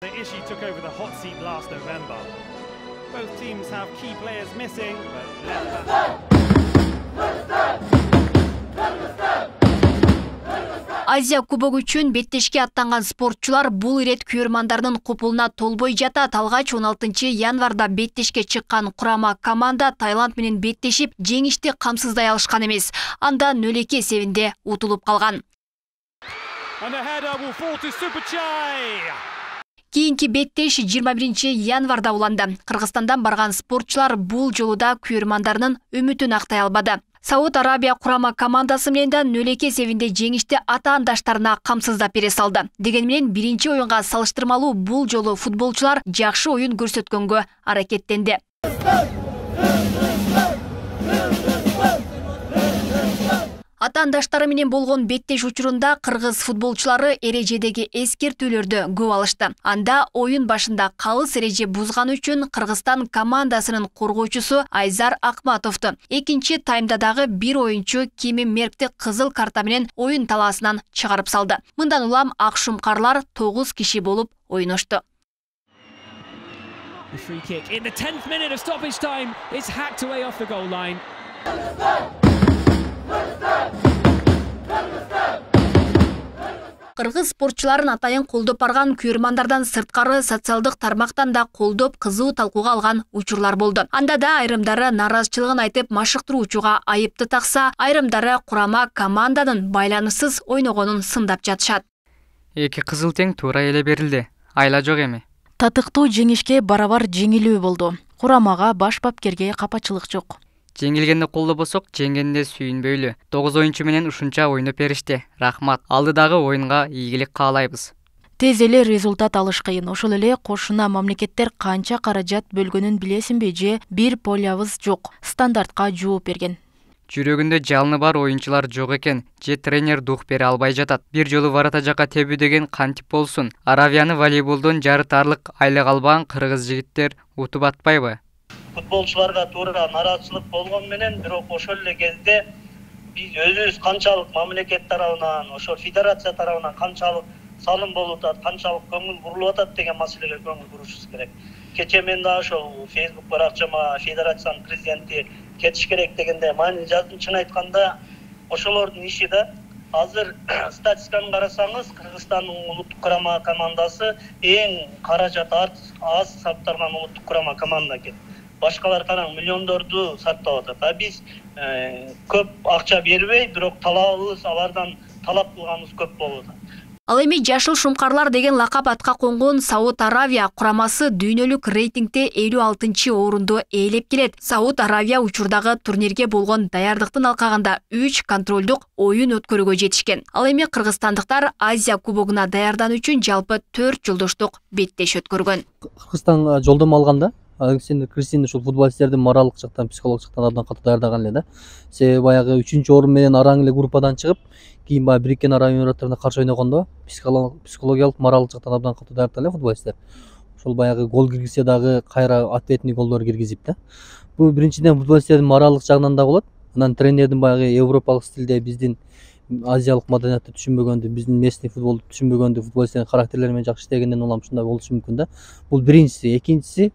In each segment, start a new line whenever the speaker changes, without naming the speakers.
The issue took over the hot seat last November. Both teams have key players missing, but
Азия кубогу үчүн беттешке аттанган спортчулар бул ирет күйөрмандардын купулуна толбой жатат. Алгач 16 январда беттешке чыккан курама команда Таиланд менен беттешип, жеңишти камсыздай алышкан эмес. Анда 0-2 эсебинде утулуп калган. Кийинки беттеш 21 январда уланды. Кыргызстандан барган спортчулар бул жолу да күйөрмандарынын үмүтүн актай албады. Сауд Арабия курама командасы менен да 0-2 эсебинде жеңишти атаандаштарына камсыздап бере салды. Деген менен биринчи оюнга салыштырмалуу бул жолу футболчулар жакшы оюн көрсөткөнгө аракеттенди. Атаандаштары менен болгон беттеш учурунда кыргыз футболчулары эрежедеги эскертүүлөрдү көп алышты. Анда оюн башында калыс эреже бузган үчүн Кыргызстан командасынын коргоочусу Айзар Акматовду, экинчи таймда дагы бир оюнчу Кими Меркти кызыл карта менен оюн талаасынан чыгарып салды. Мындан улам ак шумкарлар 9 киши болуп ойношту.
The free kick in the 10th minute of stoppage time is hacked away off the goal line.
Кыргыз спортчуларын атайын колдоп барган күйөрмандардан сырткары социалдык тармактан да колдоп кызуу талкууга алган учурлар болду. Анда да айрымдары наразычылыгын айтып машыктыруучуга айыпты такса, айрымдары курама команданын байланыссыз ойногонун сындап жатышат.
Эки кызыл тең туура эле берилди. Айла жок эми.
Татыктуу жеңишке барабар жеңилүү болду. Курамага баш бапкерге капачылык жок.
Жеңилгенде колдобосок, жеңгенде сүйүнбөйлү. 9 оюнчу менен ушунча ойноп беришти. Рахмат. Алдыдагы оюнга ийгилик каалайбыз.
Тез эле результат алыш кыйын. Ошол эле кошуна мамлекеттер канча каражат бөлгөнүн билесиңби же бир полябыз жок. Стандартка жооп берген.
Жүрөгүндө жалыны бар оюнчулар жок экен, же тренер дух бере албай жатат. Бир жолу варата жака тебүү деген кантип болсун. Аравияны волейболдон жарытарлык айлык албаган кыргыз жигиттер утуп атпайбы?
Футболчуларга туура нараазычылык болгон менен, бирок ошол эле кезде биз өзүбүз канчалык мамлекет тарабынан, ошол федерация тарабынан канчалык салым болуп атат, канчалык көңүл бурулуп атат деген маселеге көңүл бурушубуз керек. Кечээ мен да ошол Facebook баракчама федерациянын президенти кетиш керек дегенде мани жаздым. Чын айтканда ошолордун иши да. Азыр статистиканы карасаңыз, Кыргызстандын улуттук курама командасы эң каражат аз сарпталган улуттук курама команда экен. Башкалар караң миллиондорду сарптап атат. Биз көп акча бербей, бирок талабыбыз алардан талап кылганыбыз көп болуп атат.
Ал эми жашыл шумкарлар деген лакап атка конгон Сауд Аравия курамасы дүйнөлүк рейтингде 56-орунду ээлеп келет. Сауд Аравия учурдагы турнирге болгон даярдыктын алкагында 3 контролдук оюн өткөрүүгө жетишкен. Ал эми кыргызстандыктар Азия кубогуна даярдануу үчүн жалпы 4 жолдоштук беттеш өткөргөн.
Кыргызстан жолдомо алганда Кристин ушул футболисттердин моралдык жактан, психологдук жактан абдан катуу даярдаган эле да. Себеби баягы 3-орун менен араң эле группадан чыгып, кийин баягы Бириккен Араб Эмираттарына каршы ойногондо психологиялык, моралдык жактан абдан катуу даярдаган эле футболисттер. Ошол баягы гол киргизсе дагы кайра ответный голдор киргизип да. Бул биринчиден футболисттердин моралдык жагынан да болот. Анан тренердин баягы европалык стилде биздин азиялык маданиятты түшүнбөгөндү, биздин местный футболду түшүнбөгөндү, футболисттердин карактерлери менен жакшы иштегенден улам ушундай болушу мүмкүн да. Бул биринчиси. Экинчиси,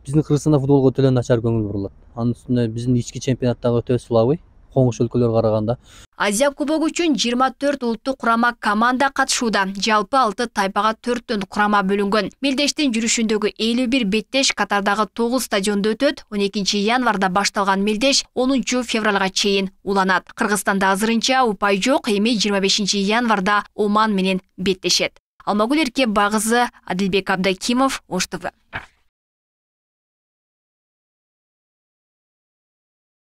биздин Кыргызстанда футболго өтө эле начар көңүл бурулат. Анын үстүнө биздин ички чемпионаттагы өтө слабый, коңуш өлкөлөргө караганда.
Азия кубогу үчүн 24 улуттук курама команда катышууда. Жалпы 6 тайпага 4төн курама бөлүнгөн. Мелдештин жүрүшүндөгү 51 беттеш Катардагы 9 стадиондо өтөт. 12 январда башталган мелдеш 10 февралга чейин уланат. Кыргызстанда азырынча упай жок, эми 25 январда Оман менен беттешет. Алмагүл Эрке Багызы, Адилбек Абдакимов, Ош ТВ.